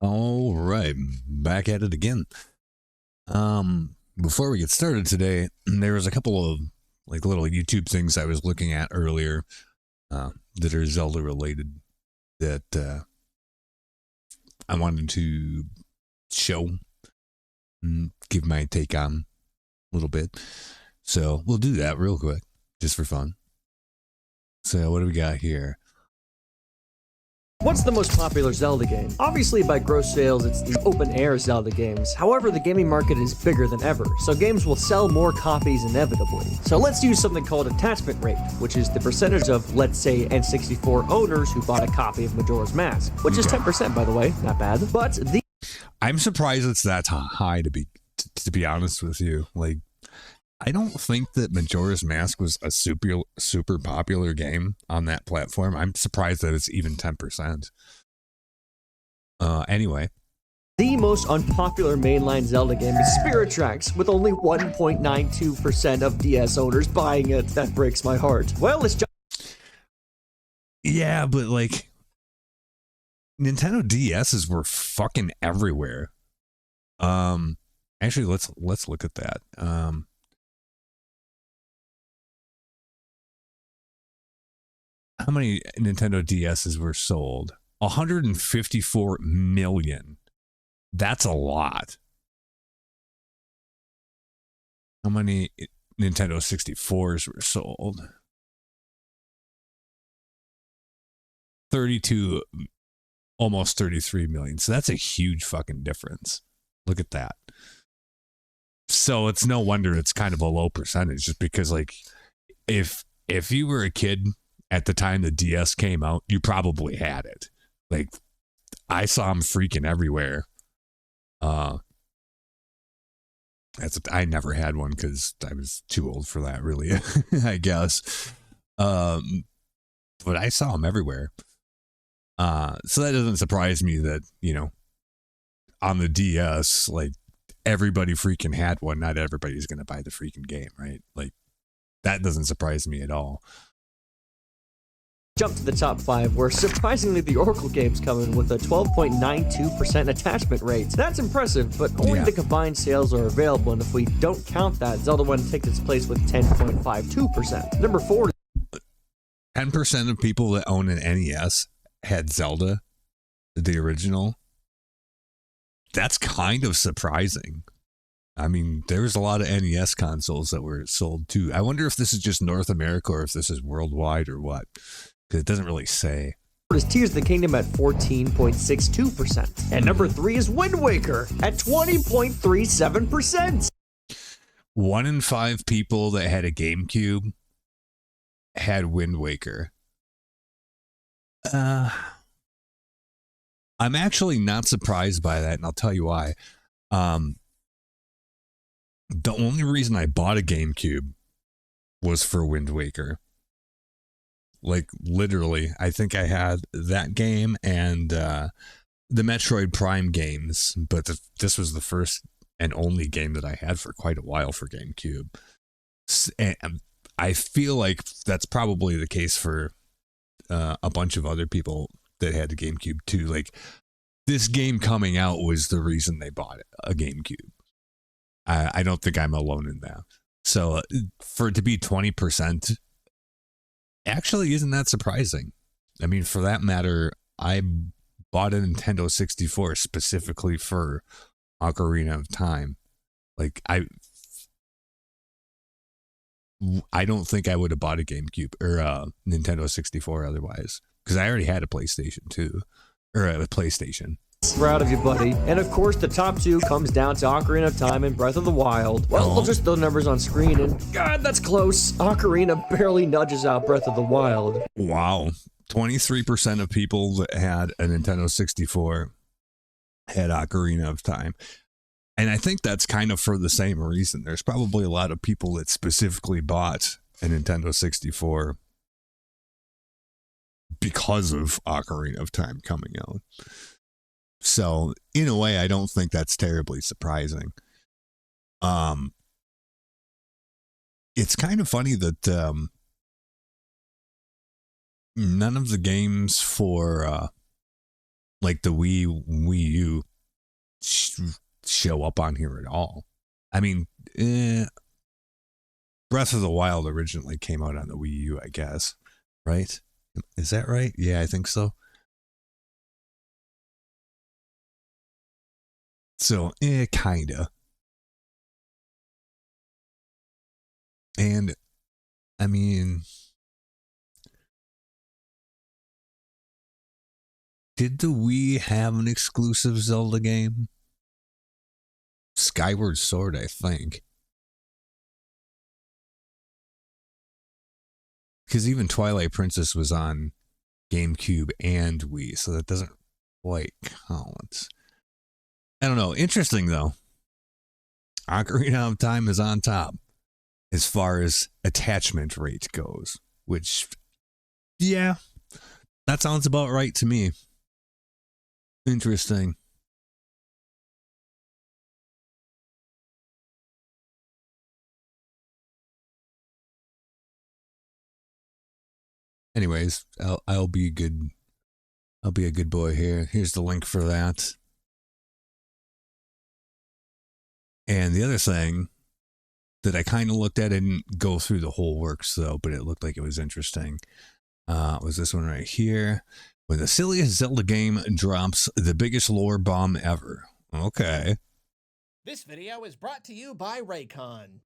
All right, back at it again. Before we get started today, there was a couple of like little YouTube things I was looking at earlier that are Zelda related that I wanted to show and give my take on a little bit. So we'll do that real quick, just for fun. So what do we got here? What's the most popular Zelda game? Obviously, by gross sales, it's the open-air Zelda games. However, the gaming market is bigger than ever, so games will sell more copies inevitably. So let's use something called attachment rate, which is the percentage of, let's say, N64 owners who bought a copy of Majora's Mask, which is 10%, by the way, not bad. But I'm surprised it's that high, to be honest with you. Like, I don't think that Majora's Mask was a super popular game on that platform. I'm surprised that it's even 10%. Anyway. The most unpopular mainline Zelda game is Spirit Tracks, with only 1.92% of DS owners buying it. That breaks my heart. Well, it's just... Yeah, but like, Nintendo DSs were fucking everywhere. Actually, let's look at that. How many Nintendo DSs were sold? 154 million. That's a lot. How many Nintendo 64s were sold? 32, almost 33 million. So that's a huge fucking difference. Look at that. So it's no wonder it's kind of a low percentage, just because like if you were a kid at the time the DS came out, you probably had it. Like, I saw them freaking everywhere. I never had one because I was too old for that, really, I guess. But I saw them everywhere. So that doesn't surprise me that, you know, on the DS, like, everybody freaking had one. Not everybody's going to buy the freaking game, right? Like, that doesn't surprise me at all. Jump to the top 5, where surprisingly the Oracle games come in with a 12.92% attachment rate. That's impressive, but only the combined sales are available, and if we don't count that, Zelda 1 takes its place with 10.52%. Number 4. 10% of people that own an NES had Zelda, the original. That's kind of surprising. I mean, there's a lot of NES consoles that were sold too. I wonder if this is just North America or if this is worldwide or what. Because it doesn't really say. Is Tears of the Kingdom at 14.62%. And number 3 is Wind Waker at 20.37%. 1 in 5 people that had a GameCube had Wind Waker. I'm actually not surprised by that, and I'll tell you why. The only reason I bought a GameCube was for Wind Waker. Like, literally, I think I had that game and the Metroid Prime games, but this was the first and only game that I had for quite a while for GameCube. And I feel like that's probably the case for a bunch of other people that had the GameCube too. Like, this game coming out was the reason they bought a GameCube. I don't think I'm alone in that. So for it to be 20%, actually isn't that surprising. I mean, for that matter, I bought a Nintendo 64 specifically for Ocarina of Time. Like, I don't think I would have bought a GameCube or a Nintendo 64 otherwise, because I already had a PlayStation 2 or a PlayStation. Proud of you, buddy. And of course, the top 2 comes down to Ocarina of Time and Breath of the Wild. Well, we'll just throw numbers on screen, and God, that's close. Ocarina barely nudges out Breath of the Wild. Wow. 23% of people that had a Nintendo 64 had Ocarina of Time. And I think that's kind of for the same reason. There's probably a lot of people that specifically bought a Nintendo 64 because of Ocarina of Time coming out. So, in a way, I don't think that's terribly surprising. It's kind of funny that none of the games for like the Wii U show up on here at all. I mean, Breath of the Wild originally came out on the Wii U, I guess, right? Is that right? Yeah, I think so. So, kinda. And, I mean, did the Wii have an exclusive Zelda game? Skyward Sword, I think. Because even Twilight Princess was on GameCube and Wii, so that doesn't quite count. I don't know. Interesting, though. Ocarina of Time is on top as far as attachment rate goes, which, yeah, that sounds about right to me. Interesting. Anyways, I'll be good. I'll be a good boy here. Here's the link for that. And the other thing that I kind of looked at, I didn't go through the whole works though, but it looked like it was interesting. Was this one right here? When the silliest Zelda game drops the biggest lore bomb ever. Okay. This video is brought to you by Raycon.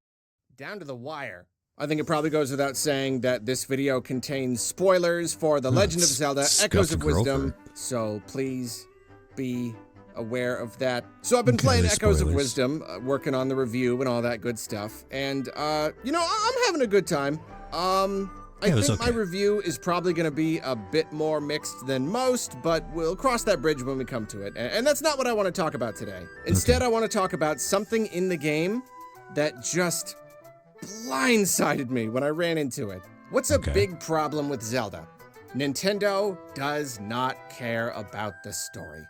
Down to the wire. I think it probably goes without saying that this video contains spoilers for The Legend of Zelda Echoes of Wisdom, so please be aware of that. So I've been playing Echoes of Wisdom, working on the review and all that good stuff, and, you know, I'm having a good time. I think my review is probably going to be a bit more mixed than most, but we'll cross that bridge when we come to it. And that's not what I want to talk about today. Instead, I want to talk about something in the game that just blindsided me when I ran into it. What's a big problem with Zelda? Nintendo does not care about the story.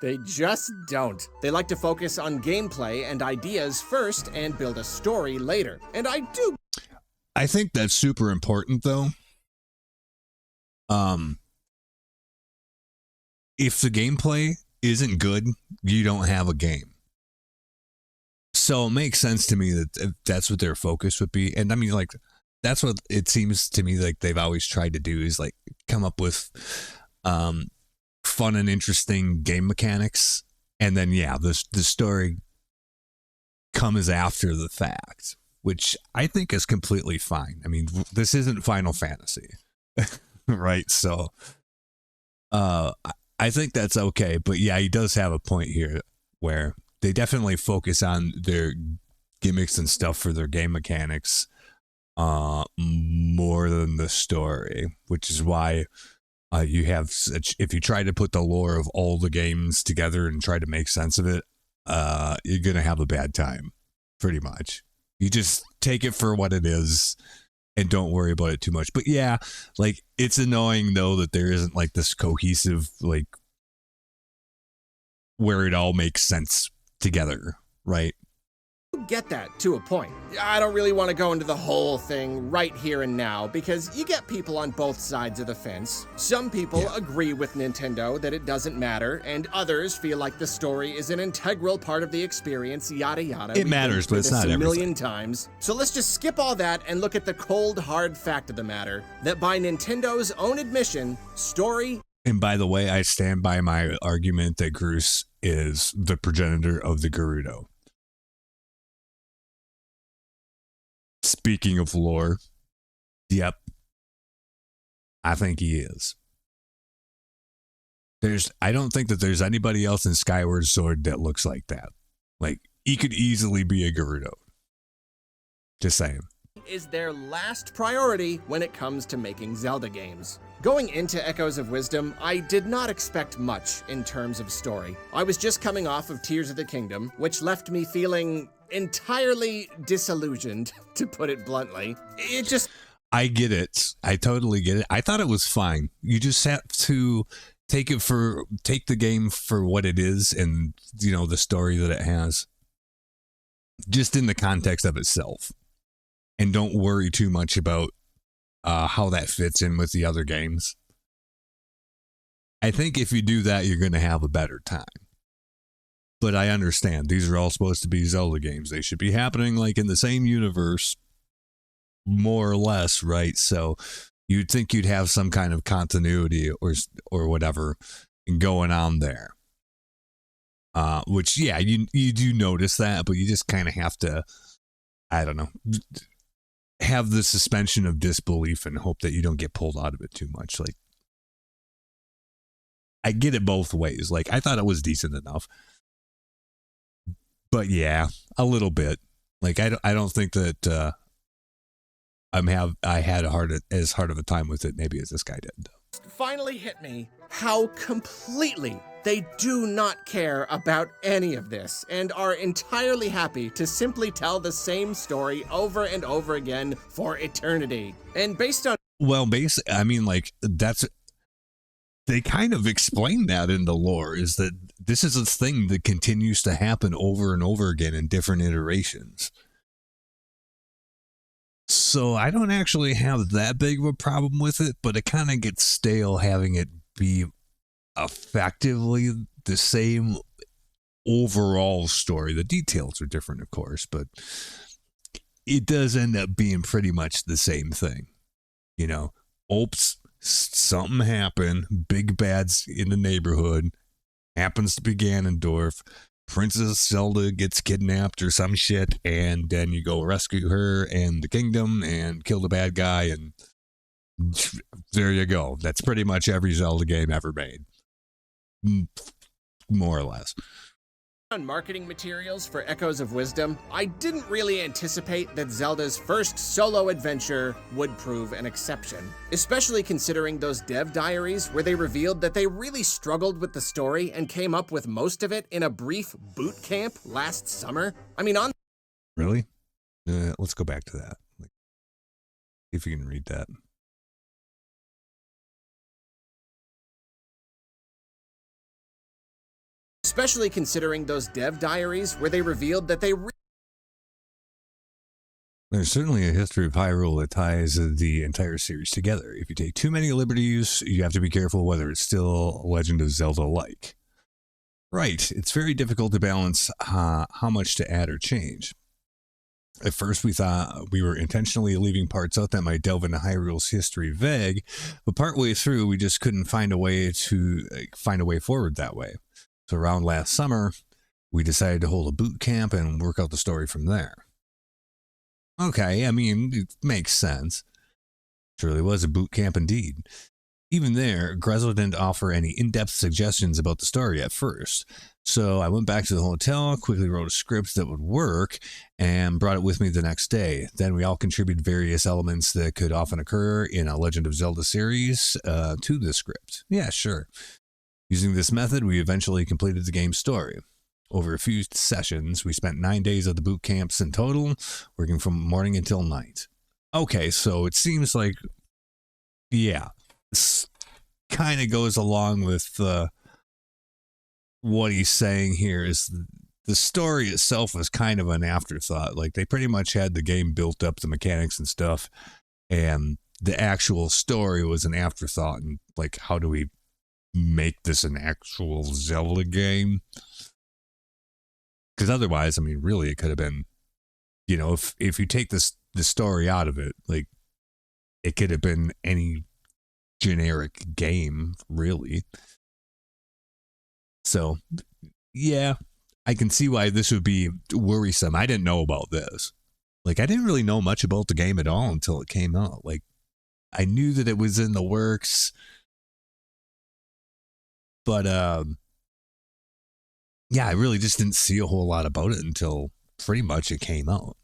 They just don't. They like to focus on gameplay and ideas first and build a story later. And I think that's super important, though. If the gameplay isn't good, you don't have a game. So it makes sense to me that that's what their focus would be. And I mean, like, that's what it seems to me like they've always tried to do is like come up with fun and interesting game mechanics. And then, yeah, the story comes after the fact, which I think is completely fine. I mean, this isn't Final Fantasy, right? So I think that's okay. But yeah, he does have a point here where they definitely focus on their gimmicks and stuff for their game mechanics more than the story, which is why you have such, if you try to put the lore of all the games together and try to make sense of it, you're going to have a bad time, pretty much. You just take it for what it is and don't worry about it too much. But yeah, like, it's annoying though that there isn't like this cohesive, like, where it all makes sense together, right? Get that to a point. I don't really want to go into the whole thing right here and now because you get people on both sides of the fence. Some people agree with Nintendo that it doesn't matter, and others feel like the story is an integral part of the experience, yada yada. It matters, but it's not everything. A million times. So let's just skip all that and look at the cold, hard fact of the matter, that by Nintendo's own admission, story... And by the way, I stand by my argument that Groose is the progenitor of the Gerudo. Speaking of lore, yep, I think he is. I don't think that there's anybody else in Skyward Sword that looks like that. Like, he could easily be a Gerudo. Just saying. Is their last priority when it comes to making Zelda games. Going into Echoes of Wisdom, I did not expect much in terms of story. I was just coming off of Tears of the Kingdom, which left me feeling entirely disillusioned, to put it bluntly. I get it. I totally get it. I thought it was fine. You just have to take the game for what it is and, you know, the story that it has. Just in the context of itself. And don't worry too much about how that fits in with the other games. I think if you do that, you're going to have a better time. But I understand these are all supposed to be Zelda games. They should be happening like in the same universe, more or less, right? So you'd think you'd have some kind of continuity or whatever going on there. Which, yeah, you do notice that, but you just kind of have to, I don't know, have the suspension of disbelief and hope that you don't get pulled out of it too much. Like, I get it both ways. Like, I thought it was decent enough. But yeah, a little bit. Like, I don't think that I had as hard of a time with it maybe as this guy did. Finally hit me how completely they do not care about any of this and are entirely happy to simply tell the same story over and over again for eternity. And based on... Well, I mean, like, they kind of explain that in the lore, is that this is a thing that continues to happen over and over again in different iterations. So I don't actually have that big of a problem with it, but it kind of gets stale having it be effectively the same overall story. The details are different, of course, but it does end up being pretty much the same thing. You know, oops, something happened, big bads in the neighborhood, happens to be Ganondorf, Princess Zelda gets kidnapped or some shit, and then you go rescue her and the kingdom and kill the bad guy, and there you go. That's pretty much every Zelda game ever made. More or less. On marketing materials for Echoes of Wisdom, I didn't really anticipate that Zelda's first solo adventure would prove an exception, especially considering those dev diaries where they revealed that they really struggled with the story and came up with most of it in a brief boot camp last summer. I mean, Really? Let's go back to that. See if you can read that. Especially considering those dev diaries where they revealed that they There's certainly a history of Hyrule that ties the entire series together. If you take too many liberties, you have to be careful whether it's still Legend of Zelda-like. Right, it's very difficult to balance how much to add or change. At first, we thought we were intentionally leaving parts out that might delve into Hyrule's history vague, but partway through, we just couldn't find a way forward that way. So around last summer, we decided to hold a boot camp and work out the story from there. Okay, I mean, it makes sense. Surely was a boot camp indeed. Even there, Grezzo didn't offer any in-depth suggestions about the story at first. So I went back to the hotel, quickly wrote a script that would work, and brought it with me the next day. Then we all contributed various elements that could often occur in a Legend of Zelda series to the script. Yeah, sure. Using this method, we eventually completed the game's story. Over a few sessions, we spent 9 days at the boot camps in total, working from morning until night. Okay, so it seems like, yeah, this kind of goes along with what he's saying here is the story itself was kind of an afterthought. Like, they pretty much had the game built up, the mechanics and stuff, and the actual story was an afterthought. And, like, how do we make this an actual Zelda game? Because otherwise, I mean, really, it could have been, you know, if you take the story out of it, like, it could have been any generic game, really. So, yeah, I can see why this would be worrisome. I didn't know about this. Like, I didn't really know much about the game at all until it came out. Like, I knew that it was in the works, but, yeah, I really just didn't see a whole lot about it until pretty much it came out.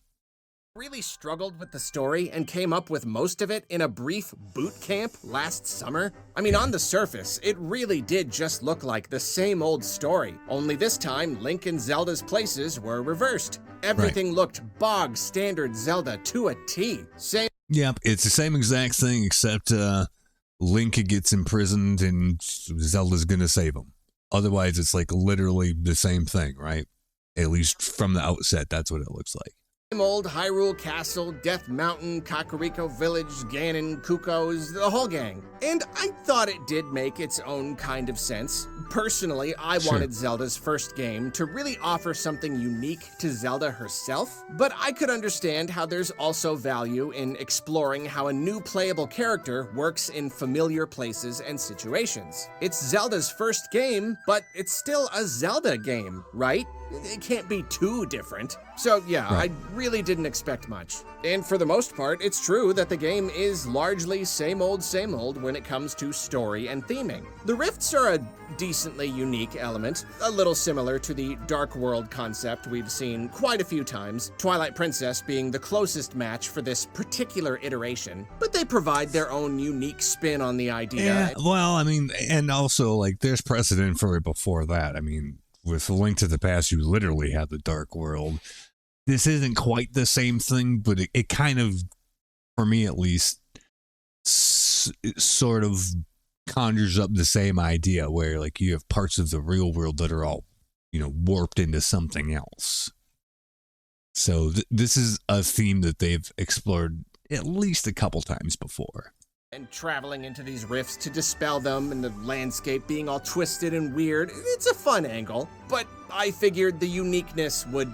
really struggled with the story and came up with most of it in a brief boot camp last summer. I mean, on the surface, it really did just look like the same old story, only this time Link and Zelda's places were reversed. Everything looked bog standard Zelda to a T. Yep, it's the same exact thing, except Link gets imprisoned and Zelda's gonna save him. Otherwise, it's like literally the same thing, right? At least from the outset, that's what it looks like. Same old Hyrule Castle, Death Mountain, Kakariko Village, Ganon, Kukos, the whole gang. And I thought it did make its own kind of sense. Personally, I wanted Zelda's first game to really offer something unique to Zelda herself, but I could understand how there's also value in exploring how a new playable character works in familiar places and situations. It's Zelda's first game, but it's still a Zelda game, right? It can't be too different. So yeah, I really didn't expect much. And for the most part, it's true that the game is largely same old when it comes to story and theming. The rifts are a decently unique element, a little similar to the Dark World concept we've seen quite a few times, Twilight Princess being the closest match for this particular iteration, but they provide their own unique spin on the idea. Yeah, well, I mean, and also, like, there's precedent for it before that. I mean, with A Link to the Past, you literally had the Dark World. This isn't quite the same thing, but it kind of, for me at least, sort of conjures up the same idea where, like, you have parts of the real world that are all, warped into something else. So this is a theme that they've explored at least a couple times before. And traveling into these rifts to dispel them and the landscape being all twisted and weird. It's a fun angle, but I figured the uniqueness would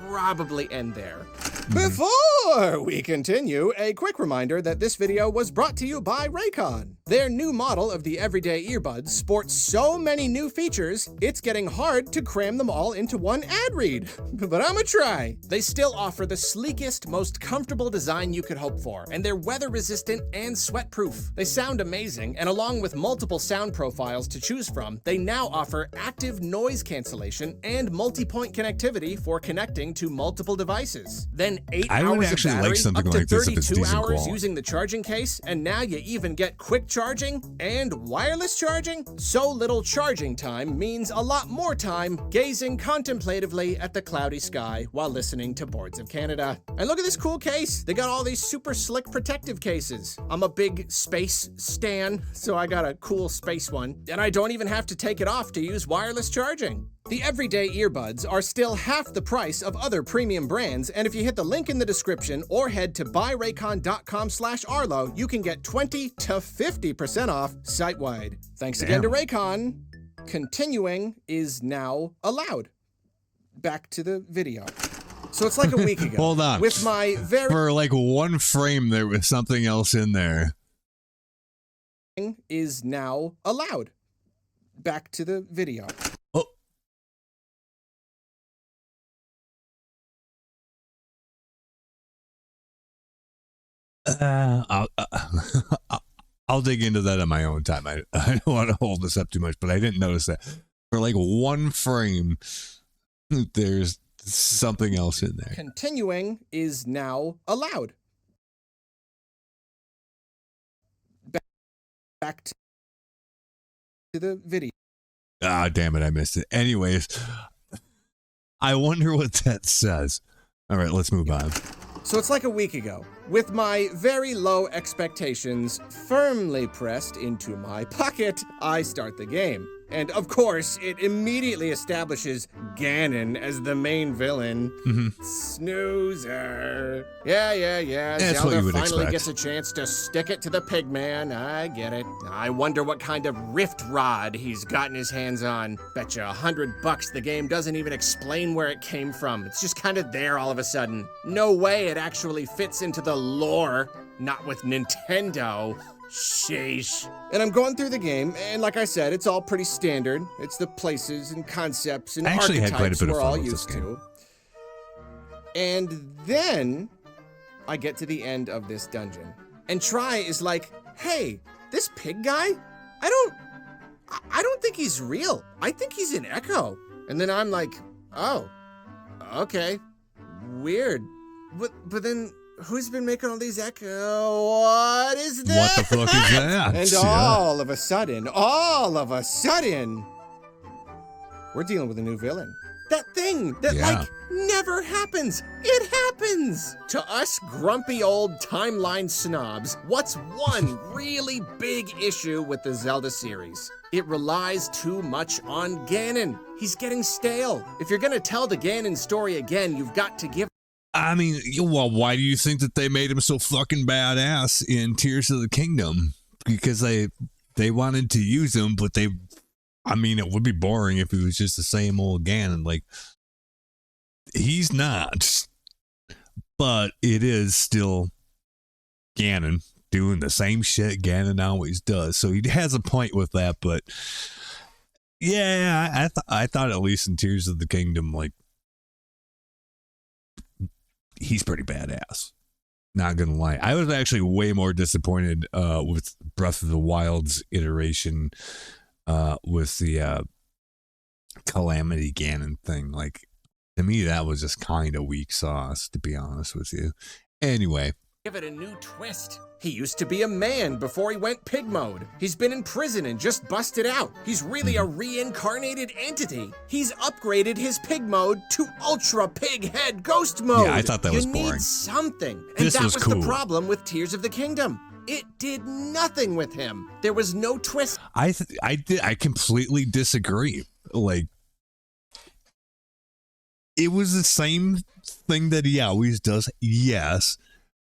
probably end there. Before we continue, a quick reminder that this video was brought to you by Raycon. Their new model of the everyday earbuds sports so many new features, it's getting hard to cram them all into one ad read. But I'ma try. They still offer the sleekest, most comfortable design you could hope for, and they're weather-resistant and sweat-proof. They sound amazing, and along with multiple sound profiles to choose from, they now offer active noise cancellation and multi-point connectivity for connecting to multiple devices. Then 8 I would hours of actually battery, like something up to like this if it's 32 decent hours quality. using the charging case, and now you even get quick charging and wireless charging. So little charging time means a lot more time gazing contemplatively at the cloudy sky while listening to Boards of Canada. And look at this cool case. They got all these super slick protective cases. I'm a big space stan, so I got a cool space one, and I don't even have to take it off to use wireless charging. The everyday earbuds are still half the price of other premium brands, and if you hit the link in the description or head to buyraycon.com/Arlo, you can get 20 to 50% off site-wide. Thanks again to Raycon. Continuing is now allowed. Back to the video. So it's like a week ago. Hold on. With my very For like one frame, there was something else in there. is now allowed. Back to the video. Oh. I'll dig into that on my own time. I don't want to hold this up too much, but I didn't notice that. For like one frame, there's something else in there. Continuing is now allowed. Back to the video. Ah, damn it, I missed it. Anyways, I wonder what that says. All right, let's move on. So it's like a week ago. With my very low expectations firmly pressed into my pocket, I start the game. And of course, it immediately establishes Ganon as the main villain. Snoozer. Yeah. That's what Zelda you would finally expect. gets a chance to stick it to the pigman. I get it. I wonder what kind of rift rod he's gotten his hands on. Betcha $100 the game doesn't even explain where it came from. It's just kind of there all of a sudden. No way it actually fits into the lore. Not with Nintendo. Sheesh. And I'm going through the game, and like I said, it's all pretty standard. It's the places and concepts and I actually had quite a archetypes bit of we're fun all with this used game. to. And then I get to the end of this dungeon. And Tri is like, hey, this pig guy? I don't think he's real. I think he's an Echo. And then I'm like, oh, okay, weird. But then who's been making all these Echo? What is that? What the fuck is that? And all of a sudden, we're dealing with a new villain. That thing that, like, never happens. It happens! To us grumpy old timeline snobs, what's one really big issue with the Zelda series? It relies too much on Ganon. He's getting stale. If you're gonna tell the Ganon story again, you've got to give I mean, well, why do you think that they made him so fucking badass in Tears of the Kingdom? Because they wanted to use him, but I mean, it would be boring if he was just the same old Ganon. Like, he's not, but it is still Ganon doing the same shit Ganon always does. So he has a point with that, but yeah, I thought at least in Tears of the Kingdom, like, he's pretty badass. Not gonna lie, I was actually way more disappointed with Breath of the Wild's iteration with the Calamity Ganon thing. Like, to me, that was just kind of weak sauce, to be honest with you. Anyway, Give it a new twist. He used to be a man before he went pig mode. He's been in prison and just busted out. He's really a reincarnated entity. He's upgraded his pig mode to ultra pig head ghost mode. Yeah, I thought that was boring. You need something. And This that was was cool. the problem with Tears of the Kingdom. It did nothing with him. There was no twist. I completely disagree. Like, it was the same thing that he always does, yes,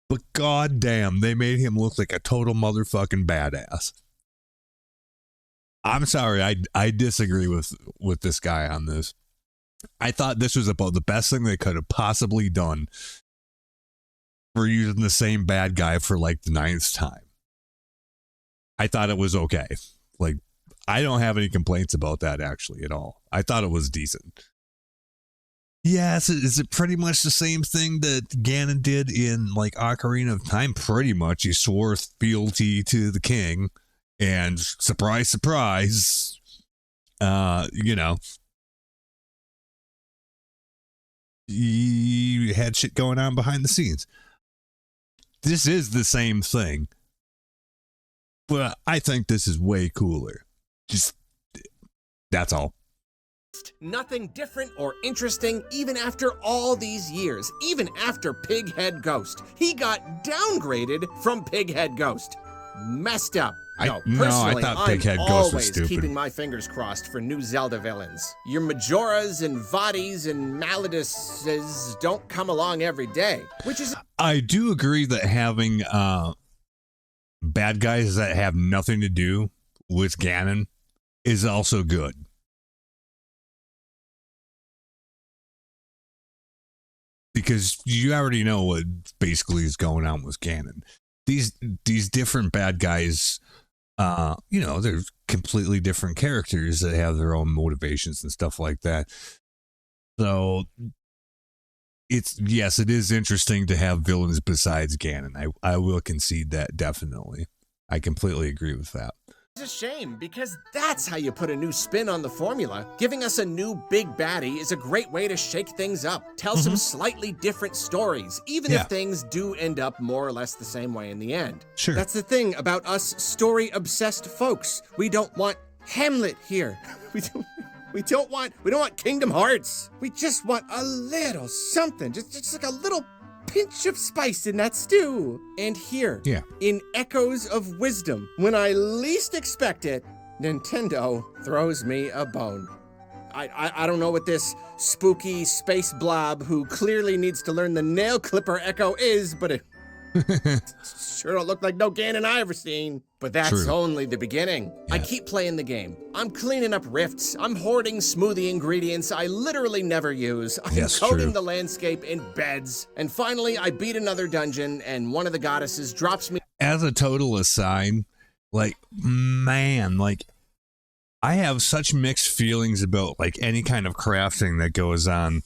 but goddamn, they made him look like a total motherfucking badass. I'm sorry, I disagree with this guy on this. I thought this was about the best thing they could have possibly done for using the same bad guy for like the 9th time. I thought it was okay. Like, I don't have any complaints about that actually at all. I thought it was decent. Yes, is it pretty much the same thing that Ganon did in like Ocarina of Time? Pretty much. He swore fealty to the king, and surprise, surprise, you know, he had shit going on behind the scenes. This is the same thing, but I think this is way cooler. Just, that's all. Nothing different or interesting even after all these years. Even after Pighead Ghost. He got downgraded from Pighead Ghost. Messed up. I Personally, thought I'm Pighead Ghost was always stupid. keeping my fingers crossed for new Zelda villains. Your Majoras and Vadis and Maladises don't come along every day, which is I do agree that having bad guys that have nothing to do with Ganon is also good. Because you already know what basically is going on with Ganon. These different bad guys, you know, they're completely different characters that have their own motivations and stuff like that. So it is interesting to have villains besides Ganon. I will concede that, definitely. I completely agree with that. a shame, because that's how you put a new spin on the formula. Giving us a new big baddie is a great way to shake things up, tell some slightly different stories, even if things do end up more or less the same way in the end. Sure. That's the thing about us story-obsessed folks. We don't want Hamlet here. We don't want Kingdom Hearts. We just want a little something, just like a little pinch of spice in that stew. And here, in Echoes of Wisdom, when I least expect it, Nintendo throws me a bone. I don't know what this spooky space blob who clearly needs to learn the nail clipper echo is, but it sure don't look like no Ganon I ever seen. But that's only the beginning. I keep playing the game. I'm cleaning up rifts. I'm hoarding smoothie ingredients I literally never use. I'm coating the landscape in beds. And finally, I beat another dungeon, and one of the goddesses drops me. As a total aside, like, man, like, I have such mixed feelings about, like, any kind of crafting that goes on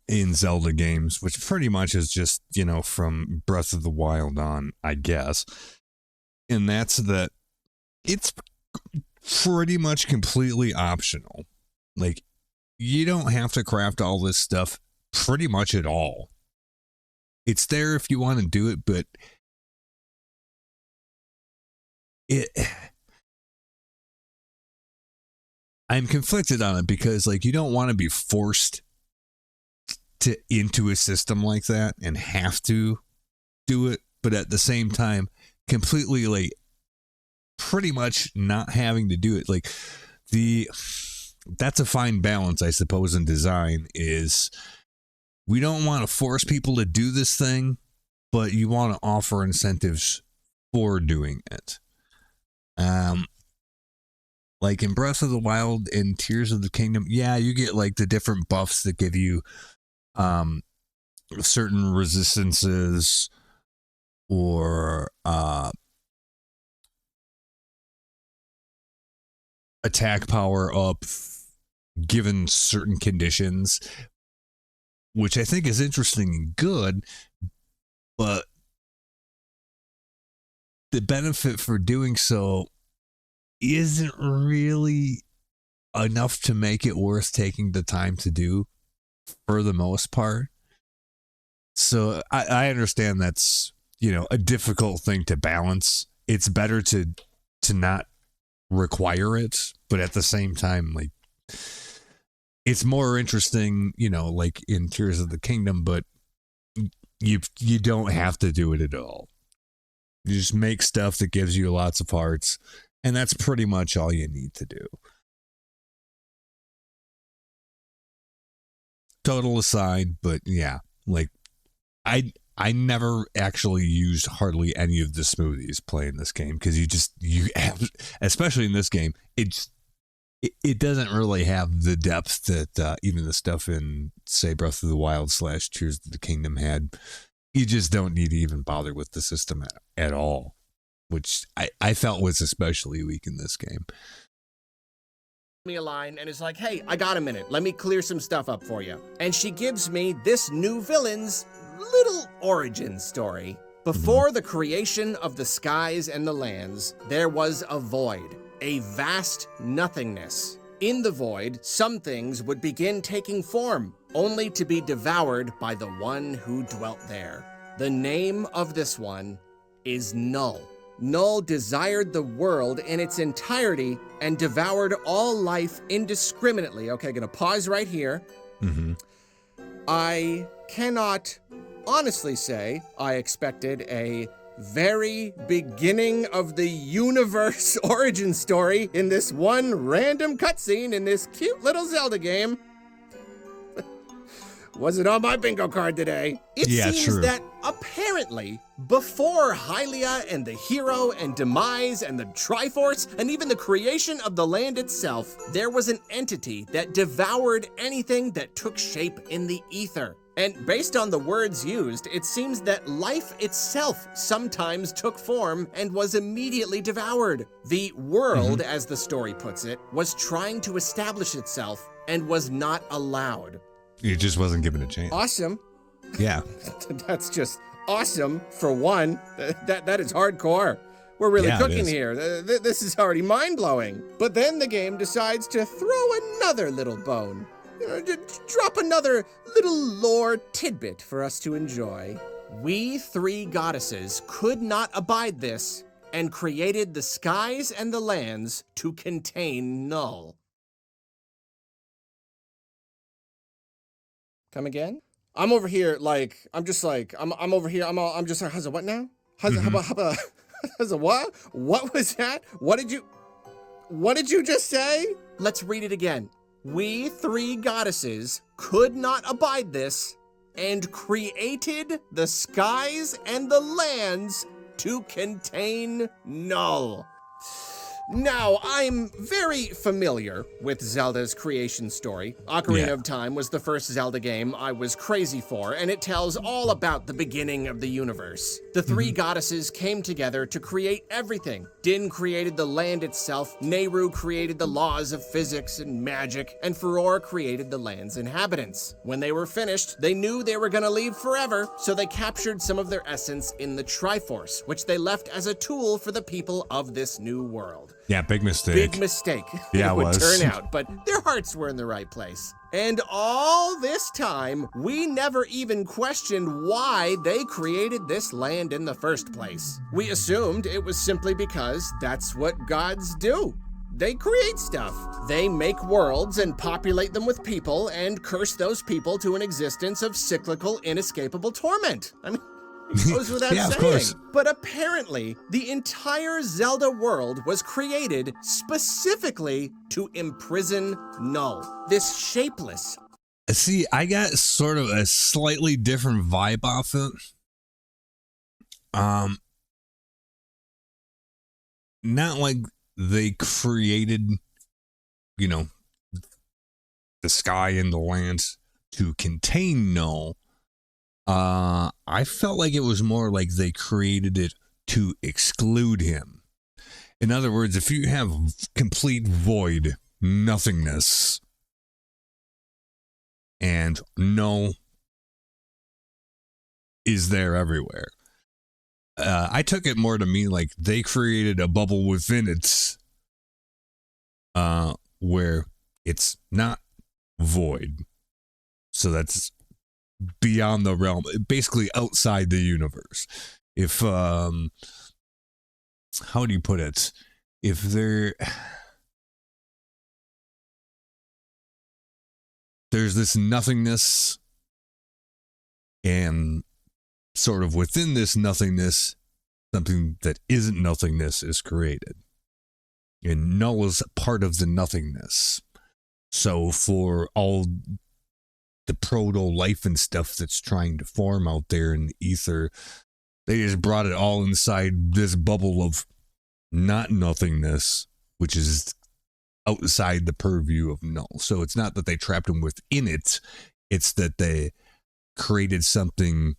in Zelda games, which pretty much is just, you know, from Breath of the Wild on, I guess. And that's that it's pretty much completely optional. Like, you don't have to craft all this stuff pretty much at all. It's there if you want to do it, but I'm conflicted on it because, like, you don't want to be forced into a system like that and have to do it, but at the same time completely, like, pretty much not having to do it. Like, that's a fine balance, I suppose, in design, is we don't want to force people to do this thing, but you want to offer incentives for doing it. Like in Breath of the Wild and Tears of the Kingdom, yeah, you get like the different buffs that give you certain resistances or attack power up given certain conditions, which I think is interesting and good, but the benefit for doing so isn't really enough to make it worth taking the time to do for the most part. So I understand that's, you know, a difficult thing to balance. It's better to not require it, but at the same time, like, it's more interesting, you know, like in Tears of the Kingdom, but you don't have to do it at all. You just make stuff that gives you lots of hearts, and that's pretty much all you need to do. Total aside, but yeah, like I never actually used hardly any of the smoothies playing this game because you have, especially in this game, it doesn't really have the depth that even the stuff in, say, Breath of the Wild / Tears of the Kingdom had. You just don't need to even bother with the system at all, which I felt was especially weak in this game. Me a line and is like, hey, I got a minute. Let me clear some stuff up for you. And she gives me this new villain's little origin story. Before the creation of the skies and the lands, there was a void, a vast nothingness. In the void, some things would begin taking form, only to be devoured by the one who dwelt there. The name of this one is Null. Null desired the world in its entirety and devoured all life indiscriminately. Okay, gonna pause right here. I cannot honestly say I expected a very beginning of the universe origin story in this one random cutscene in this cute little Zelda game. Wasn't on my bingo card today. It seems that apparently, before Hylia and the hero and Demise and the Triforce and even the creation of the land itself, there was an entity that devoured anything that took shape in the ether. And based on the words used, it seems that life itself sometimes took form and was immediately devoured. The world, as the story puts it, was trying to establish itself and was not allowed. It just wasn't given a chance. Awesome. Yeah. That's just awesome, for one. That is hardcore. We're really cooking here. This is already mind-blowing. But then the game decides to throw another little bone. Drop another little lore tidbit for us to enjoy. We three goddesses could not abide this and created the skies and the lands to contain Null. Come again? I'm over here like, I'm just like, I'm over here, I'm just like, how's it what now? How's it what? What was that? What did you just say? Let's read it again. We three goddesses could not abide this and created the skies and the lands to contain Null. Now, I'm very familiar with Zelda's creation story. Ocarina of Time was the first Zelda game I was crazy for, and it tells all about the beginning of the universe. The three goddesses came together to create everything. Din created the land itself, Nehru created the laws of physics and magic, and Furore created the land's inhabitants. When they were finished, they knew they were gonna leave forever, so they captured some of their essence in the Triforce, which they left as a tool for the people of this new world. Yeah, big mistake. Big mistake. Yeah, it would was. turn out, but their hearts were in the right place. And all this time, we never even questioned why they created this land in the first place. We assumed it was simply because that's what gods do. They create stuff. They make worlds and populate them with people and curse those people to an existence of cyclical, inescapable torment. I mean, it goes without saying. Of course. But apparently, the entire Zelda world was created specifically to imprison Null. This shapeless, See, I got sort of a slightly different vibe off it. Not like they created, you know, the sky and the land to contain Null. I felt like it was more like they created it to exclude him. In other words, if you have complete void, nothingness, and Null is there everywhere. I took it more to mean like they created a bubble within it, where it's not void. So that's beyond the realm, basically outside the universe. If, how do you put it? If there's this nothingness, and sort of within this nothingness, something that isn't nothingness is created. And Null is part of the nothingness. So for all the proto-life and stuff that's trying to form out there in the ether, they just brought it all inside this bubble of not nothingness, which is outside the purview of Null. So it's not that they trapped him within it, it's that they created something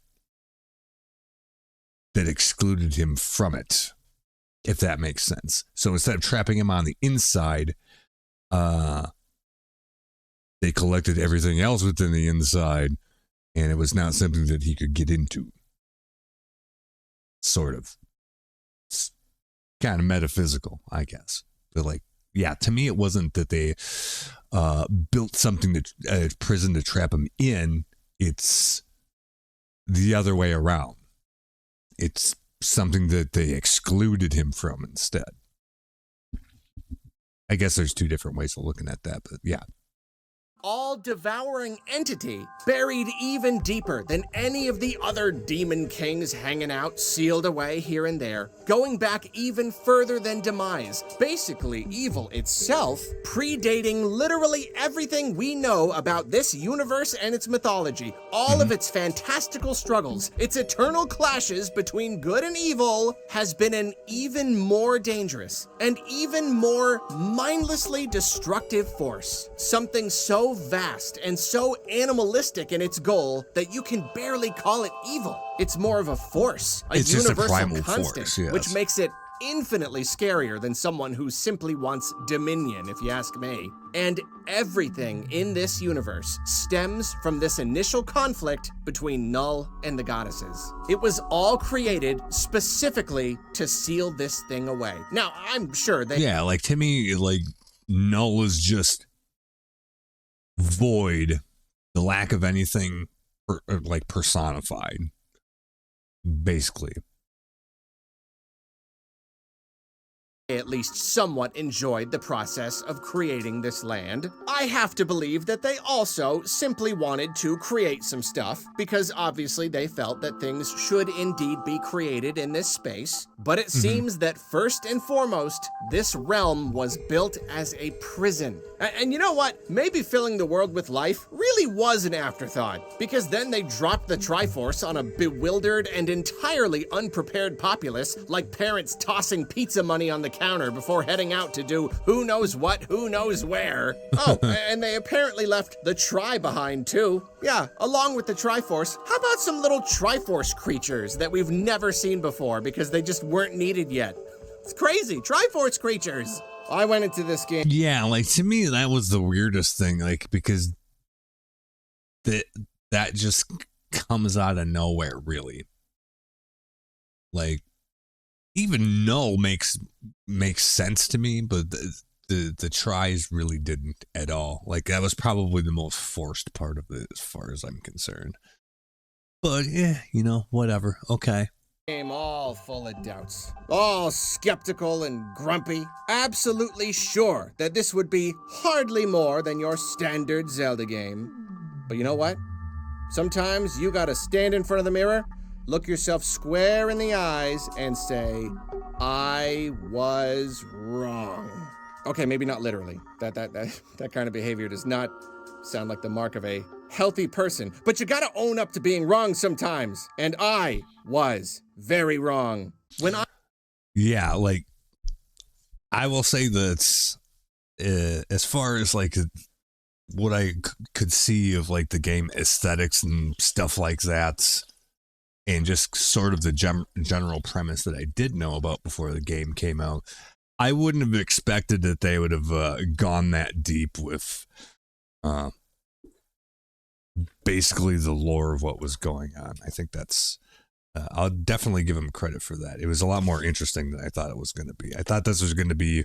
that excluded him from it, if that makes sense. So instead of trapping him on the inside, they collected everything else within the inside, and it was not something that he could get into. Sort of. It's kind of metaphysical, I guess. But like, yeah, to me, it wasn't that they built something that a prison to trap him in. It's the other way around. It's something that they excluded him from instead. I guess there's two different ways of looking at that, but yeah. All-devouring entity, buried even deeper than any of the other demon kings hanging out, sealed away here and there, going back even further than Demise, basically evil itself, predating literally everything we know about this universe and its mythology, all of its fantastical struggles, its eternal clashes between good and evil, has been an even more dangerous and even more mindlessly destructive force. Something so vast and so animalistic in its goal that you can barely call it evil. It's more of a force, a It's just a universal primal constant, force, yes. which makes it infinitely scarier than someone who simply wants dominion, if you ask me. And everything in this universe stems from this initial conflict between Null and the goddesses. It was all created specifically to seal this thing away. Now, I'm sure they... Yeah, like to me, like Null is just void, the lack of anything like personified, basically. at least somewhat enjoyed the process of creating this land. I have to believe that they also simply wanted to create some stuff, because obviously they felt that things should indeed be created in this space. But it seems that first and foremost, this realm was built as a prison. And you know what? Maybe filling the world with life really was an afterthought, because then they dropped the Triforce on a bewildered and entirely unprepared populace, like parents tossing pizza money on the counter before heading out to do who knows what, who knows where. Oh, and they apparently left the Tri behind too. Yeah, along with the Triforce, how about some little Triforce creatures that we've never seen before because they just weren't needed yet? It's crazy, Triforce creatures. I went into this game. Yeah, like to me that was the weirdest thing, like because that just comes out of nowhere, really. Like even Null makes sense to me, but the tries really didn't at all. Like that was probably the most forced part of it as far as I'm concerned. But yeah, you know, whatever. Okay. Game all full of doubts, all skeptical and grumpy, absolutely sure that this would be hardly more than your standard Zelda game. But you know what? Sometimes you gotta stand in front of the mirror, look yourself square in the eyes, and say, I was wrong. Okay, maybe not literally. That kind of behavior does not sound like the mark of a healthy person. But you gotta own up to being wrong sometimes. And I was very wrong. Yeah, like, I will say that as far as like what I could see of like the game aesthetics and stuff like that, and just sort of the general premise that I did know about before the game came out, I wouldn't have expected that they would have gone that deep with basically the lore of what was going on. I think that's I'll definitely give him credit for that. It was a lot more interesting than I thought it was going to be. I thought this was going to be,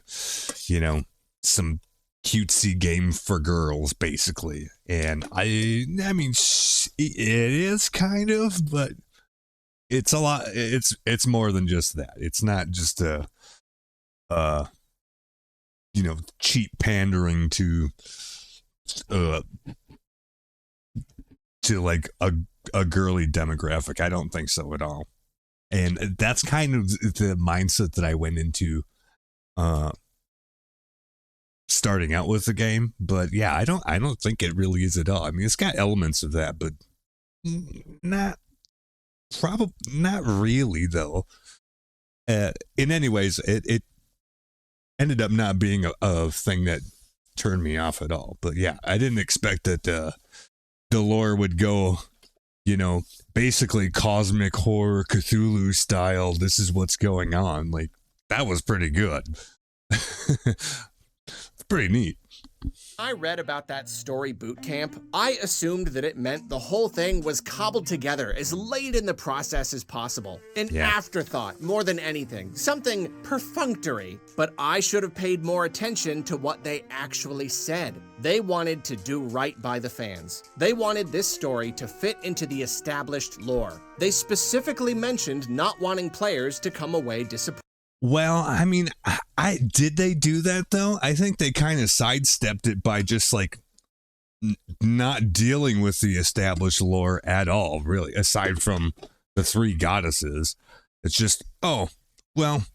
you know, some cutesy game for girls, basically. And I mean, it is kind of, but it's a lot. It's more than just that. It's not just a, you know, cheap pandering to like a girly demographic. I don't think so at all. And that's kind of the mindset that I went into starting out with the game. But yeah, I don't think it really is at all. I mean, it's got elements of that, but not really though. In any ways, it ended up not being a thing that turned me off at all. But yeah, I didn't expect that the lore would go, you know, basically cosmic horror Cthulhu style. This is what's going on. Like, that was pretty good. It's pretty neat. I read about that story boot camp, I assumed that it meant the whole thing was cobbled together as late in the process as possible. An afterthought more than anything, something perfunctory. But I should have paid more attention to what they actually said. They wanted to do right by the fans. They wanted this story to fit into the established lore. They specifically mentioned not wanting players to come away disappointed. Well, I mean, did they do that though? I think they kind of sidestepped it by just like not dealing with the established lore at all, really, aside from the three goddesses. It's just, oh, well,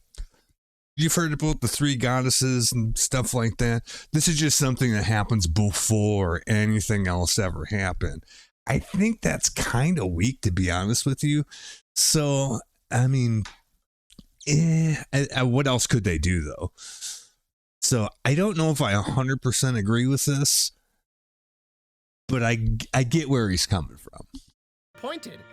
you've heard about the three goddesses and stuff like that. This is just something that happens before anything else ever happened. I think that's kind of weak, to be honest with you. So, I mean, what else could they do though? So I don't know if I 100% agree with this, but I get where he's coming from.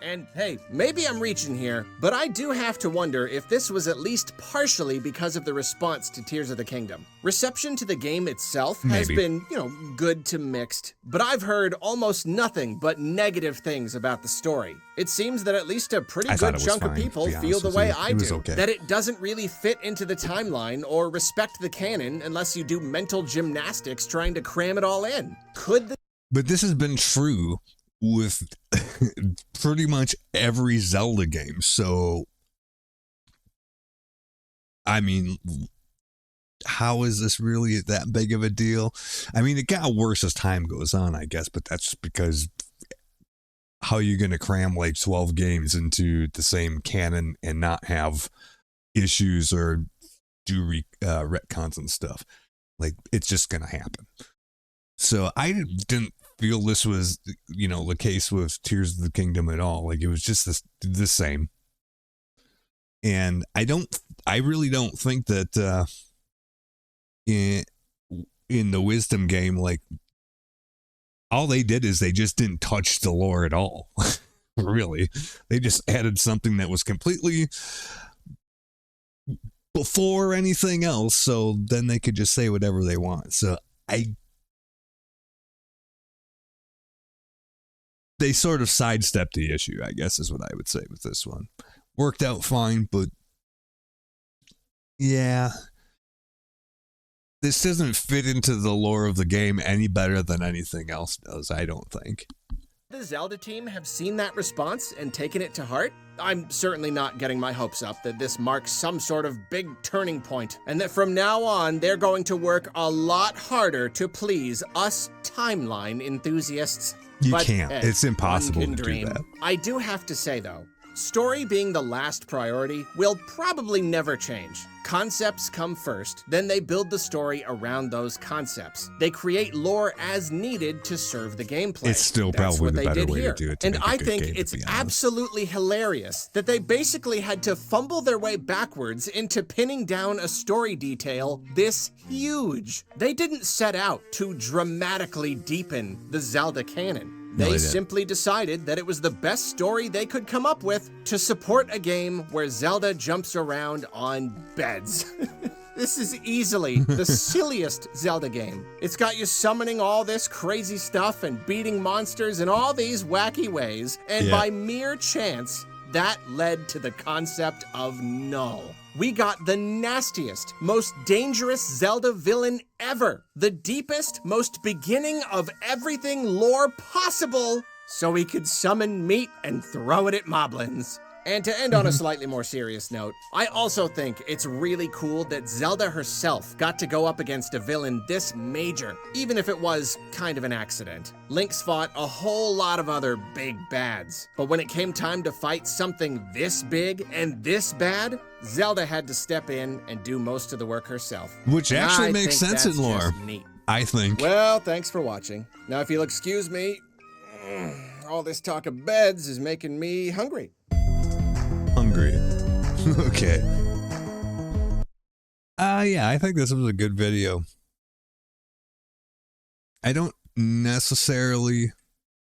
And hey, maybe I'm reaching here, but I do have to wonder if this was at least partially because of the response to Tears of the Kingdom. Reception to the game itself has been, you know, good to mixed, but I've heard almost nothing but negative things about the story. It seems that at least a pretty good chunk of people feel the way I do, that it doesn't really fit into the timeline or respect the canon unless you do mental gymnastics trying to cram it all in. But this has been true with pretty much every Zelda game. So, I mean, how is this really that big of a deal? I mean, it got worse as time goes on, I guess, but that's because how are you going to cram like 12 games into the same canon and not have issues or do retcons and stuff? Like, it's just going to happen. So I didn't feel this was, you know, the case with Tears of the Kingdom at all. Like, it was just the same. And I really don't think that in the Wisdom game, like, all they did is they just didn't touch the lore at all. Really. They just added something that was completely before anything else, so then they could just say whatever they want. So they sort of sidestepped the issue, I guess is what I would say with this one. Worked out fine, but yeah, this doesn't fit into the lore of the game any better than anything else does, I don't think. The Zelda team have seen that response and taken it to heart. I'm certainly not getting my hopes up that this marks some sort of big turning point, and that from now on, they're going to work a lot harder to please us timeline enthusiasts. You can't. It's impossible to do that. I do have to say, though, Story being the last priority will probably never change. Concepts come first, then they build the story around those concepts. They create lore as needed to serve the gameplay. It's still That's probably what the they better did way here. to do it. To And make a I good think game, to it's be honest. absolutely hilarious that they basically had to fumble their way backwards into pinning down a story detail this huge. They didn't set out to dramatically deepen the Zelda canon. No, They they didn't. simply decided that it was the best story they could come up with to support a game where Zelda jumps around on beds. This is easily the silliest Zelda game. It's got you summoning all this crazy stuff and beating monsters in all these wacky ways, and Yeah. by mere chance, that led to the concept of Null. We got the nastiest, most dangerous Zelda villain ever. The deepest, most beginning of everything lore possible, so he could summon meat and throw it at moblins. And to end on a slightly more serious note, I also think it's really cool that Zelda herself got to go up against a villain this major, even if it was kind of an accident. Link's fought a whole lot of other big bads, but when it came time to fight something this big and this bad, Zelda had to step in and do most of the work herself. Which And actually I makes think sense in that's lore. just neat. I think. Well, thanks for watching. Now, if you'll excuse me, all this talk of beds is making me hungry. Hungry. Okay. Yeah, I think this was a good video. I don't necessarily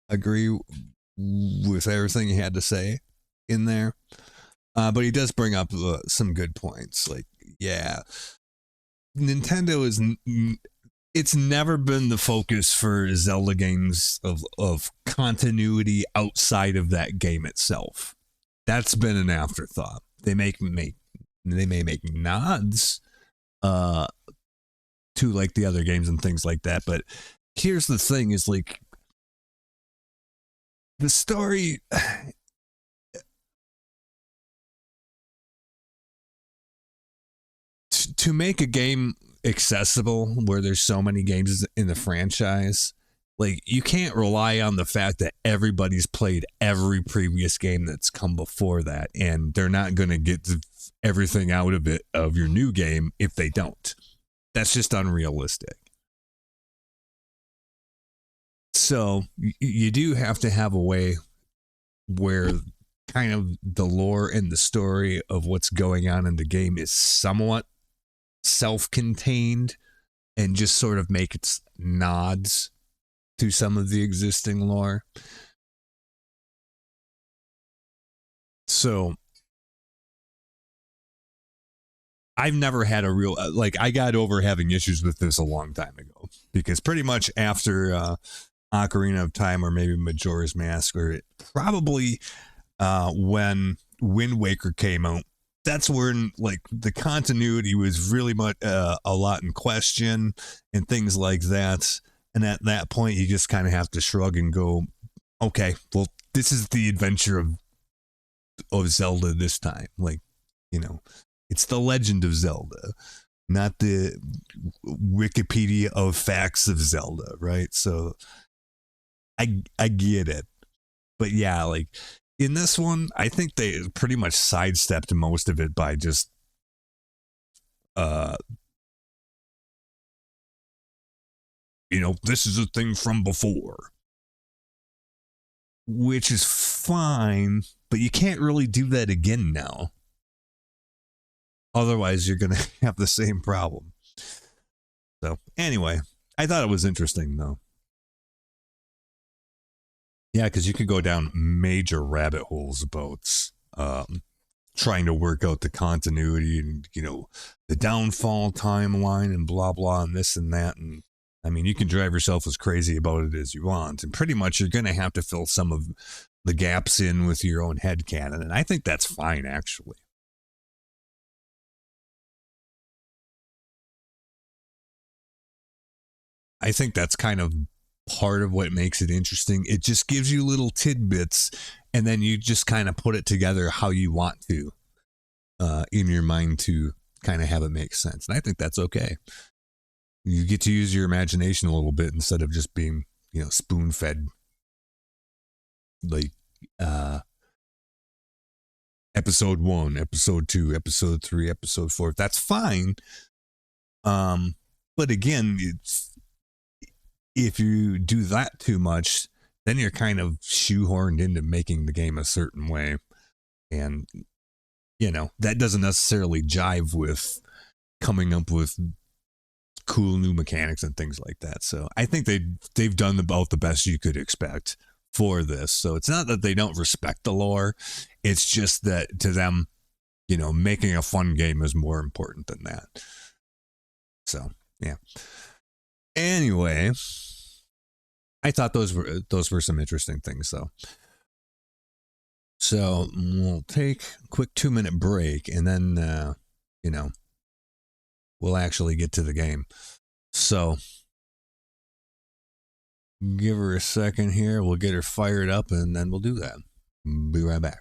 agree with everything he had to say in there, but he does bring up some good points. Like, yeah, Nintendo is it's never been the focus for Zelda games of continuity outside of that game itself. That's been an afterthought. They may make nods to like the other games and things like that, but here's the thing: is like the story. To make a game accessible where there's so many games in the franchise, like, you can't rely on the fact that everybody's played every previous game that's come before that, and they're not going to get everything out of it of your new game if they don't. That's just unrealistic. So you do have to have a way where kind of the lore and the story of what's going on in the game is somewhat self-contained and just sort of make its nods to some of the existing lore. So I've never had a real, like, I got over having issues with this a long time ago, because pretty much after Ocarina of Time, or maybe Majora's Mask, or probably when Wind Waker came out, that's when, like, the continuity was really much a lot in question and things like that. And at that point, you just kind of have to shrug and go, okay, well, this is the adventure of Zelda this time. Like, you know, it's the Legend of Zelda, not the Wikipedia of facts of Zelda, right? So I get it. But yeah, like, in this one, I think they pretty much sidestepped most of it by just you know, this is a thing from before, which is fine, but you can't really do that again now. Otherwise, you're going to have the same problem. So anyway, I thought it was interesting, though. Yeah, because you could go down major rabbit holes about trying to work out the continuity and, you know, the downfall timeline and blah, blah, and this and that. And I mean, you can drive yourself as crazy about it as you want. And pretty much you're going to have to fill some of the gaps in with your own headcanon. And I think that's fine, actually. I think that's kind of part of what makes it interesting. It just gives you little tidbits, and then you just kind of put it together how you want to in your mind to kind of have it make sense. And I think that's okay. You get to use your imagination a little bit instead of just being, you know, spoon-fed, like, episode 1, episode 2, episode 3, episode 4. That's fine. But again, if you do that too much, then you're kind of shoehorned into making the game a certain way. And, that doesn't necessarily jive with coming up with cool new mechanics and things like that. So I think they've done about the best you could expect for this. So it's not that they don't respect the lore. It's just that to them, making a fun game is more important than that. So, yeah. Anyway, I thought those were some interesting things, though. So we'll take a quick 2-minute break, and then, we'll actually get to the game. So give her a second here. We'll get her fired up, and then we'll do that. Be right back.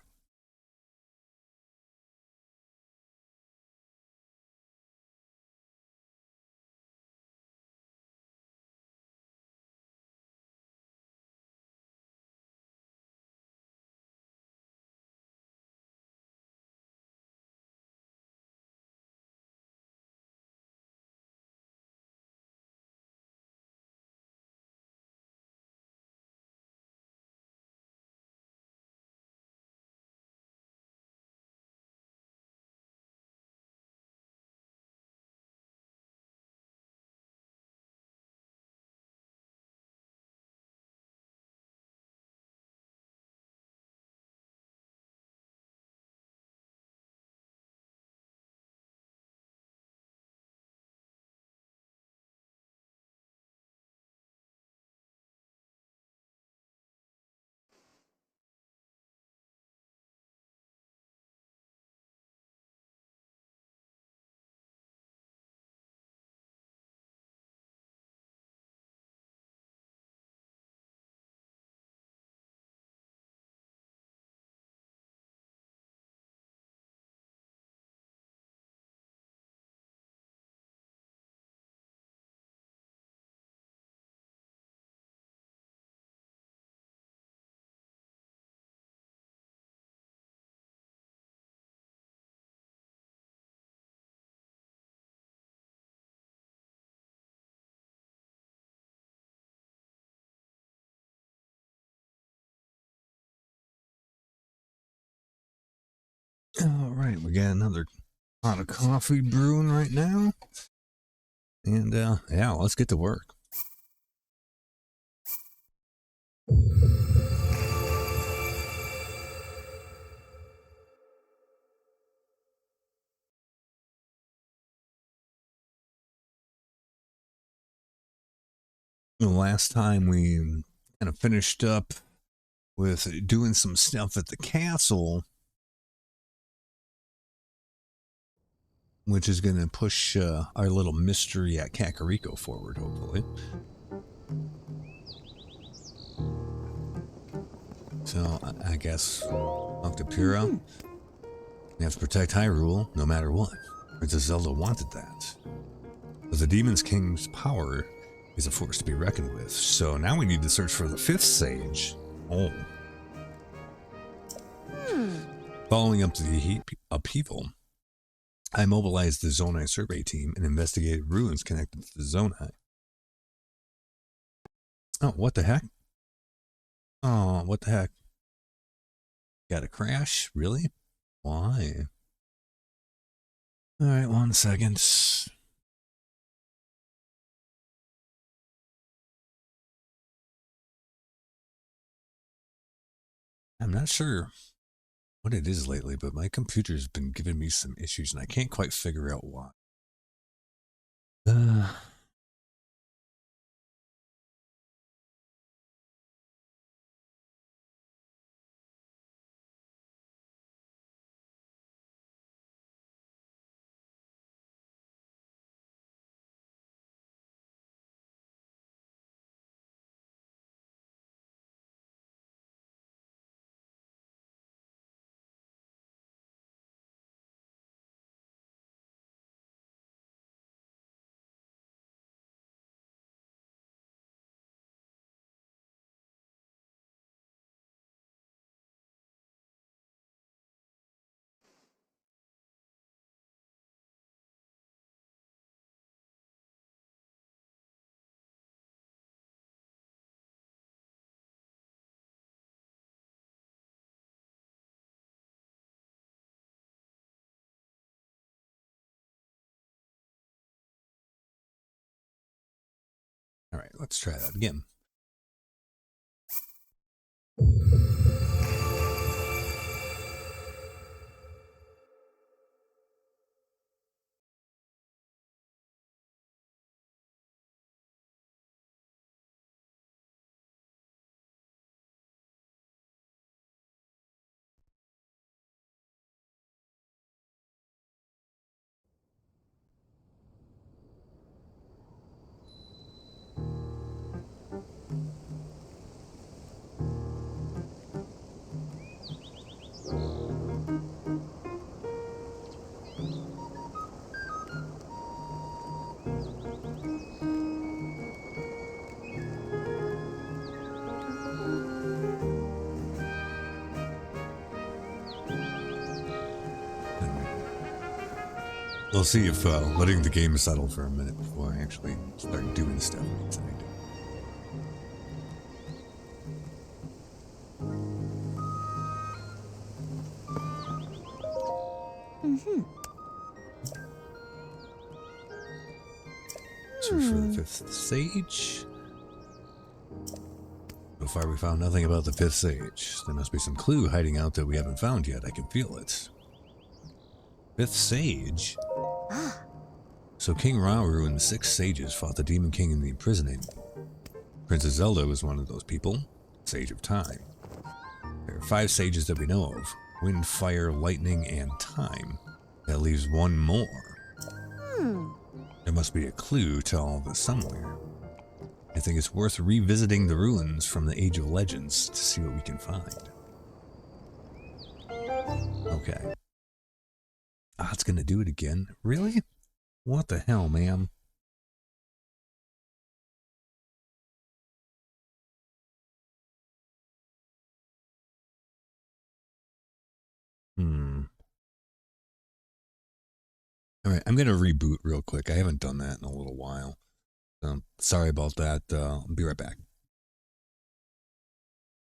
All right, we got another pot of coffee brewing right now. And, let's get to work. The last time we kind of finished up with doing some stuff at the castle, which is going to push our little mystery at Kakariko forward, hopefully. So, I guess, Octopura, you have to protect Hyrule no matter what. Princess Zelda wanted that. But the Demon King's power is a force to be reckoned with. So now we need to search for the 5th sage. Oh. Following up to the upheaval, I mobilized the Zonai survey team and investigated ruins connected to the Zonai. Oh, what the heck? Oh, what the heck? Got a crash? Really? Why? Alright, 1 second. I'm not sure what it is lately, but my computer's been giving me some issues and I can't quite figure out why. Let's try that again. We'll see if letting the game settle for a minute before I actually start doing stuff inside. Search for the fifth sage. So far we found nothing about the fifth sage. There must be some clue hiding out that we haven't found yet. I can feel it. Fifth sage? So King Rauru and the 6 sages fought the Demon King in the imprisoning. Princess Zelda was one of those people, Sage of Time. There are 5 sages that we know of: Wind, Fire, Lightning, and Time. That leaves 1 more. There must be a clue to all of this somewhere. I think it's worth revisiting the ruins from the Age of Legends to see what we can find. Okay. Ah, it's gonna do it again. Really? What the hell, ma'am? Alright, I'm gonna reboot real quick. I haven't done that in a little while. Sorry about that. I'll be right back.